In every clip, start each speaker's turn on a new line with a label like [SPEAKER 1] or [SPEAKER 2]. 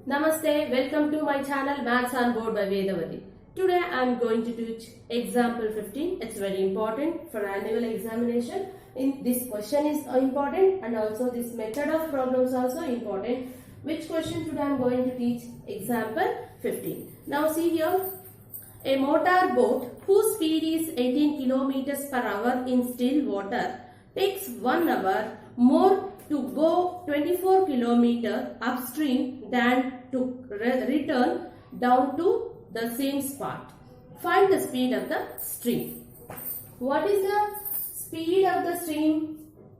[SPEAKER 1] Namaste, welcome to my channel Maths on Board by Vedavati. Today I am going to teach example 15. It's very important for annual examination. This question is important and also this method of problems also important. Which question today I am going to teach? Example 15. Now see here, a motor boat whose speed is 18 kilometers per hour in still water takes 1 hour more to go 24 kilometers upstream than to return down to the same spot. Find the speed of the stream. What is the speed of the stream?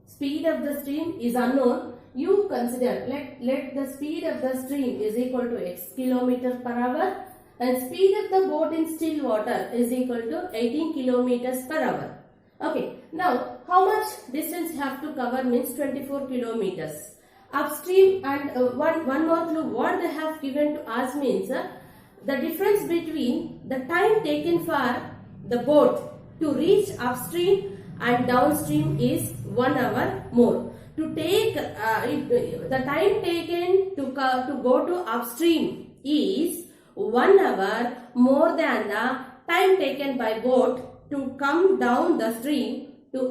[SPEAKER 1] Speed of the stream is unknown. You consider, let the speed of the stream is equal to x kilometers per hour and speed of the boat in still water is equal to 18 kilometers per hour. Okay, now how much distance you have to cover means 24 kilometers. Upstream and one more clue, what they have given to us means the difference between the time taken for the boat to reach upstream and downstream is 1 hour more. To take the time taken to go to upstream is 1 hour more than the time taken by boat to come down the stream to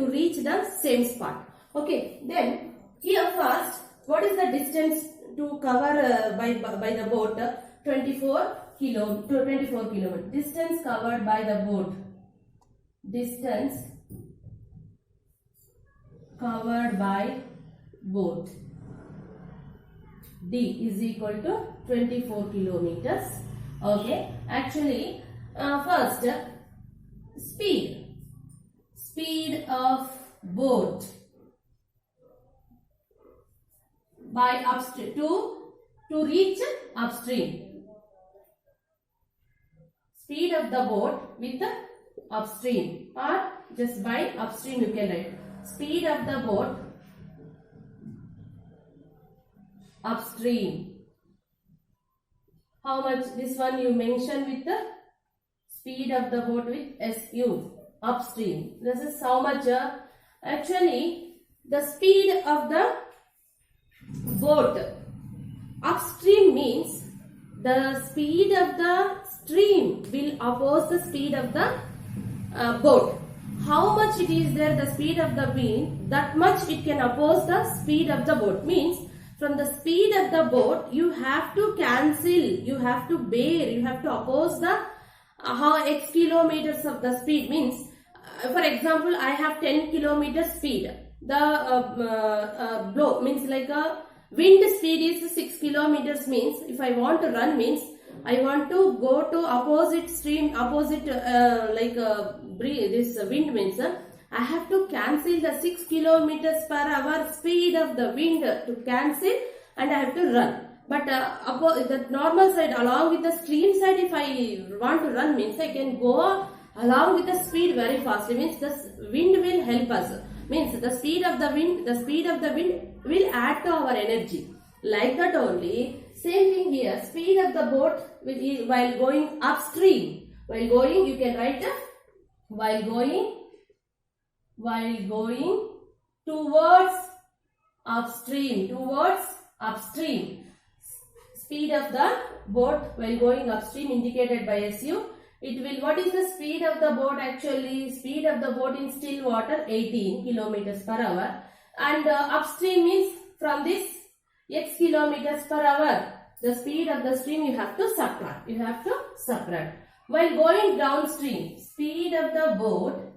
[SPEAKER 1] reach the same spot. Okay, then here first, what is the distance to cover by the boat? 24 kilometers. Distance covered by the boat. Distance covered by boat. D is equal to 24 kilometers. Okay, actually, first speed of boat by upstream to reach upstream. Speed of the boat with the upstream or just by upstream you can write. Speed of the boat upstream. How much? This one you mention with the speed of the boat with SU. Upstream. This is how much? Actually, the speed of the boat upstream means the speed of the stream will oppose the speed of the boat. How much it is there, the speed of the wind, that much it can oppose the speed of the boat. Means from the speed of the boat you have to cancel, you have to bear, you have to oppose the x kilometers of the speed. Means for example, I have 10 kilometers speed. The blow means like a wind speed is 6 kilometers means if I want to run means I want to go to opposite stream, opposite this wind means I have to cancel the 6 kilometers per hour speed of the wind to cancel and I have to run. But the normal side along with the stream side, if I want to run means I can go along with the speed very fast. It means the wind will help us. Means the speed of the wind will add to our energy. Like that only, same thing here. Speed of the boat while going upstream. While going, you can write while going towards upstream. Speed of the boat while going upstream indicated by SU. It will, what is the speed of the boat actually? Speed of the boat in still water 18 kilometers per hour and upstream means from this x kilometers per hour. The speed of the stream you have to subtract. While going downstream, speed of the boat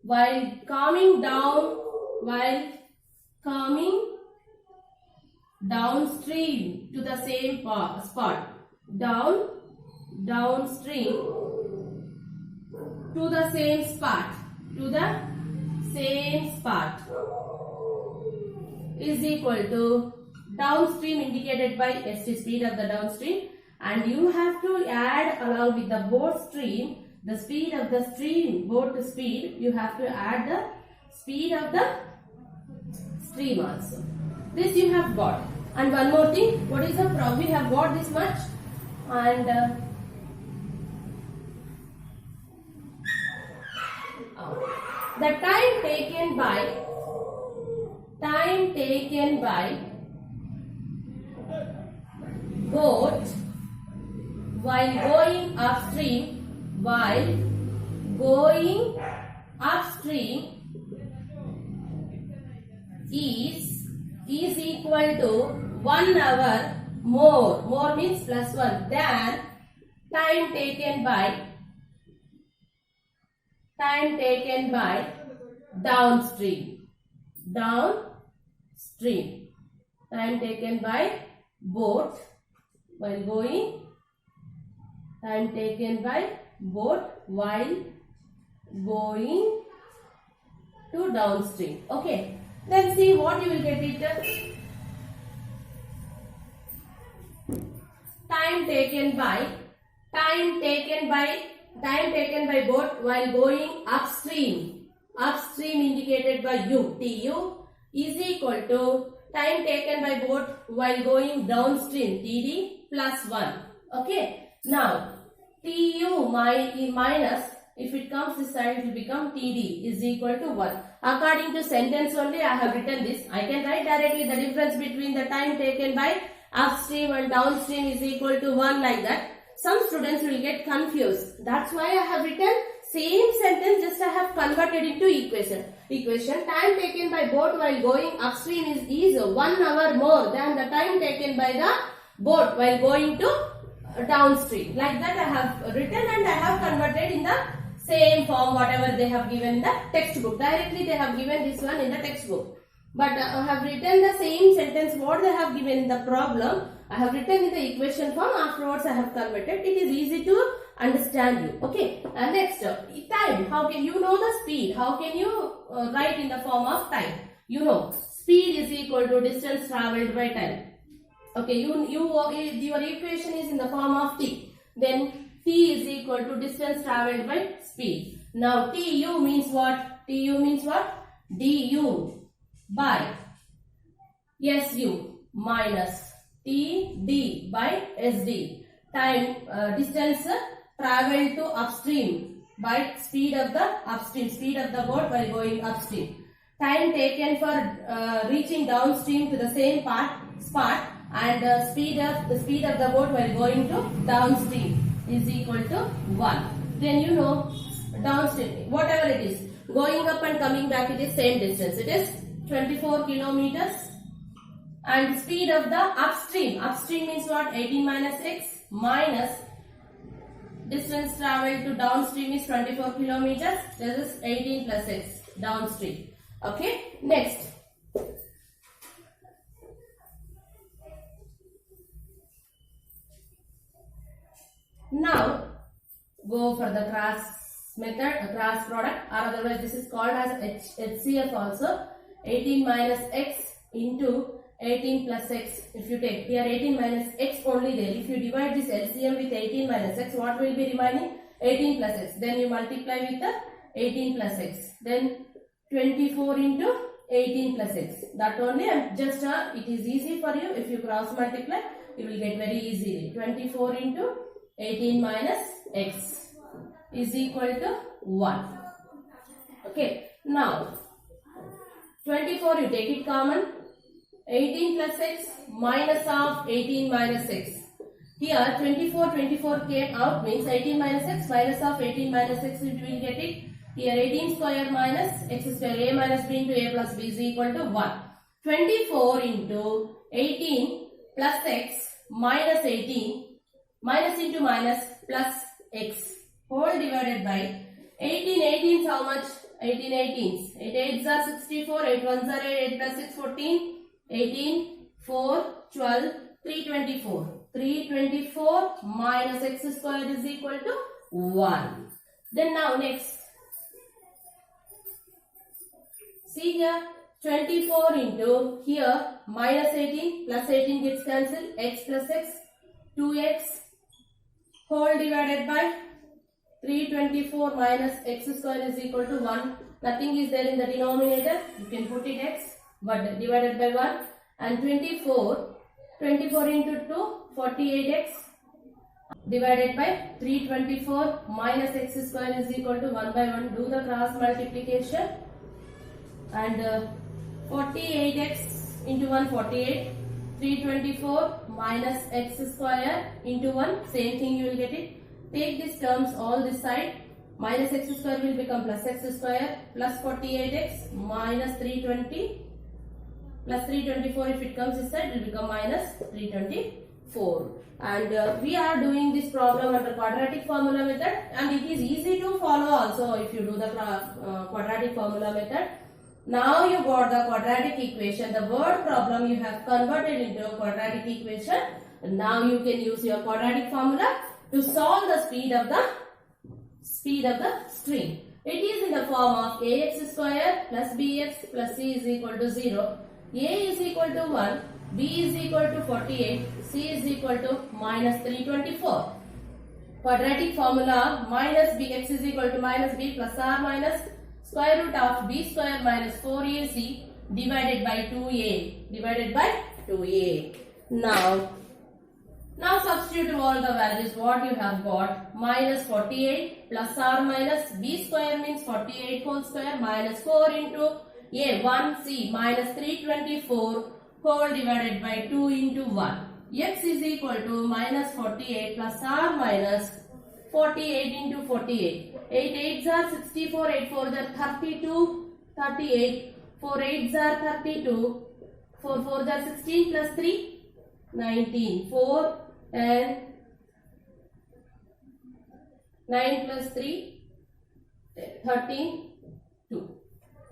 [SPEAKER 1] while coming downstream to the same spot, downstream to the same spot is equal to downstream indicated by ST, speed of the downstream, and you have to add along with the boat stream, the speed of the stream, boat speed, you have to add the speed of the stream also. This you have got. And one more thing, what is the problem? We have got this much and the time taken by time taken by boat while going upstream is equal to 1 hour more means plus 1 than time taken by downstream. Time taken by boat while going to downstream. Okay, then see what you will get it. Time taken by boat while going upstream indicated by TU is equal to time taken by boat while going downstream TD plus 1. Okay, now TU minus, if it comes this side it will become TD is equal to 1. According to sentence only I have written this. I can write directly the difference between the time taken by upstream and downstream is equal to 1 like that. Some students will get confused. That's why I have written same sentence, just I have converted into equation. Time taken by boat while going upstream is 1 hour more than the time taken by the boat while going to downstream. Like that I have written and I have converted in the same form whatever they have given in the textbook. Directly they have given this one in the textbook. But I have written the same sentence what they have given in the problem. I have written in the equation form. Afterwards I have converted. It is easy to understand you. Okay. And next, time. How can you know the speed? How can you write in the form of time? You know, speed is equal to distance traveled by time. Okay. Your equation is in the form of t. Then t is equal to distance traveled by speed. Now tu means what? Tu means what? Du by su minus td by sd. Time distance traveled to upstream by speed of the boat while going upstream. Time taken for reaching downstream to the same spot and speed of the boat while going to downstream is equal to 1. Then you know downstream whatever it is, going up and coming back it is same distance. It is 24 kilometers. And speed of the upstream means what? 18 minus x minus distance traveled to downstream is 24 kilometers. This is 18 plus x downstream. Okay, next. Now go for the cross method, cross product, or otherwise this is called as HCF also. 18 minus x into 18 plus x. If you take here 18 minus x only there. If you divide this LCM with 18 minus x, what will be remaining? 18 plus x. Then you multiply with the 18 plus x. Then 24 into 18 plus x. That only, and just it is easy for you. If you cross multiply, you will get very easily. 24 into 18 minus x is equal to 1. Okay. Now 24 you take it common. 18 plus x minus of 18 minus x. Here 24 came out means 18 minus x minus of 18 minus x, we will get it. Here 18 square minus x square, a minus b into a plus b is equal to 1. 24 into 18 plus x minus 18 minus into minus plus x whole divided by 18 how much? 18 18s. 8 8s are 64, 8 1s are 8, 8 plus 6 14, 18, 4, 12, 324. 324 minus x square is equal to 1. Then now next. See here 24 into here minus 18 plus 18 gets cancelled, x plus x 2x whole divided by 324 minus x square is equal to 1. Nothing is there in the denominator. You can put it x but divided by 1, and 24 into 2 48x divided by 324 minus x square is equal to 1 by 1. Do the cross multiplication and 48x into 1 48, 324 minus x square into 1, same thing you will get it. Take these terms all this side, minus x square will become plus x square, plus 48x minus 320 plus 324, if it comes this side will become minus 324. And we are doing this problem under quadratic formula method, and it is easy to follow also if you do the quadratic formula method. Now you got the quadratic equation, the word problem you have converted into a quadratic equation. And now you can use your quadratic formula to solve the speed of the string. It is in the form of ax square plus bx plus c is equal to 0. A is equal to 1, b is equal to 48, c is equal to minus 324. Quadratic formula minus bx is equal to minus b plus r minus square root of b square minus 4ac divided by 2a. Now substitute all the values what you have got. Minus 48 plus r minus b square means 48 whole square minus 4 into a 1c minus 324 whole divided by 2 into 1. X is equal to minus 48 plus r minus 48 into 48. 8 8s are 64, 8 4s are 32, 38, 4 8s are 32, 4 4s are 16 plus 3, 19, 4 and 9 plus 3, 13, 2.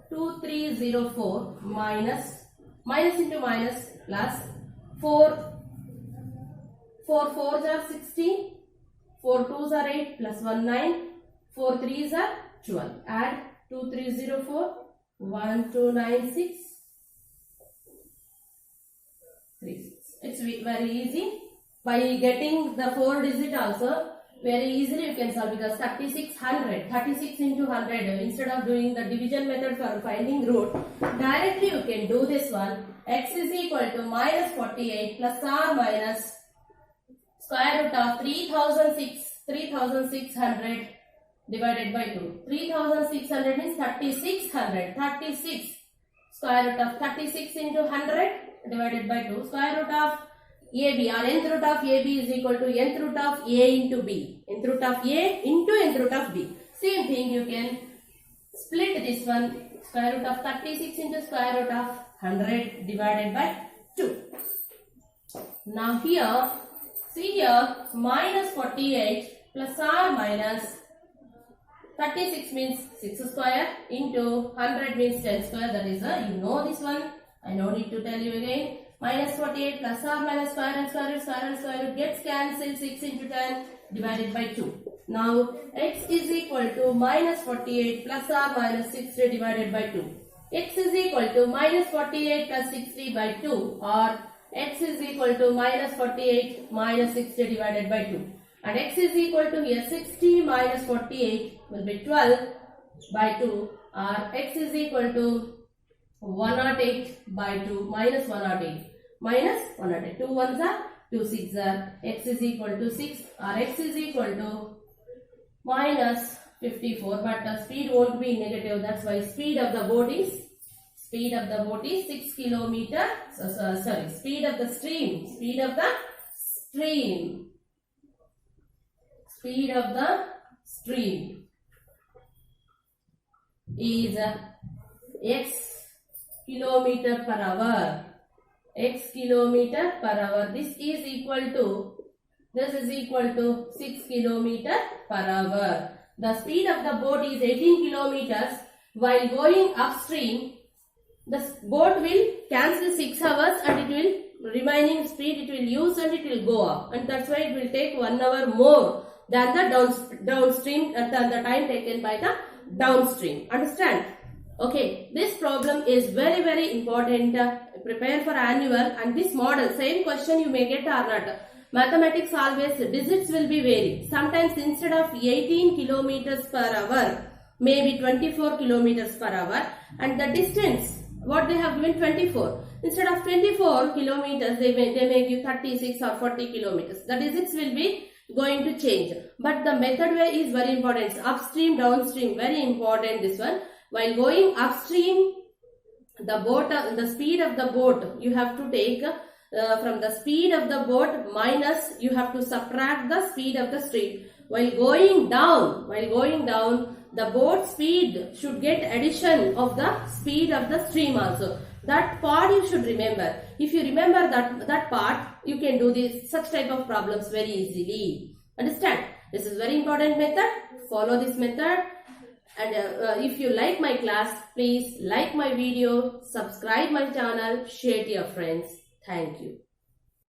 [SPEAKER 1] 2304 minus into minus plus 4 4s are 16, 4 2s are 8 plus 1 9, 4 3s are 12. Add 2304, 1296, 36. It's very easy. By getting the 4 digit also, very easily you can solve, because 36 into 100, instead of doing the division method for finding root, directly you can do this one. X is equal to minus 48 plus r minus square root of 3600 divided by 2. 3600 means 3600. 36 square root of 36 into 100 divided by 2. Square root of AB or nth root of AB is equal to nth root of A into B. Nth root of A into nth root of B. Same thing, you can split this one. Square root of 36 into square root of 100 divided by 2. Now here, see here, minus 48 plus r minus 36 means 6 square into 100 means 10 square. That is you know this one. I no need to tell you again. Minus 48 plus r minus square and square root gets cancelled. 6 into 10 divided by 2. Now x is equal to minus 48 plus r minus 60 divided by 2. X is equal to minus 48 plus 60 by 2, or x is equal to minus 48 minus 60 divided by 2. And x is equal to here 60 minus 48 will be 12 by 2, or x is equal to 108 by 2 minus 108. Minus 108. 2 ones are 2 6 are. X is equal to 6, or x is equal to minus 54. But the speed won't be negative. That's why speed of the boat is 6 kilometer. Speed of the stream. Speed of the stream is x kilometer per hour. X kilometer per hour. This is equal to 6 kilometer per hour. The speed of the boat is 18 kilometers. While going upstream, the boat will cancel 6 hours and it will remaining speed it will use and it will go up, and that's why it will take 1 hour more than the downstream than the time taken by the downstream. Understand? Okay, this problem is very, very important. Prepare for annual, and this model, same question you may get or not. Mathematics always digits will be varied. Sometimes instead of 18 kilometers per hour, maybe 24 kilometers per hour, and the distance what they have given 24. Instead of 24 kilometers, they may give 36 or 40 kilometers. The digits will be going to change. But the method way is very important. It's upstream, downstream, very important this one. While going upstream, the speed of the boat, you have to take from the speed of the boat minus, you have to subtract the speed of the stream. While going down, the boat speed should get addition of the speed of the stream also. That part you should remember. If you remember that part, you can do such type of problems very easily. Understand? This is very important method. Follow this method. And if you like my class, please like my video, subscribe my channel, share to your friends. Thank you.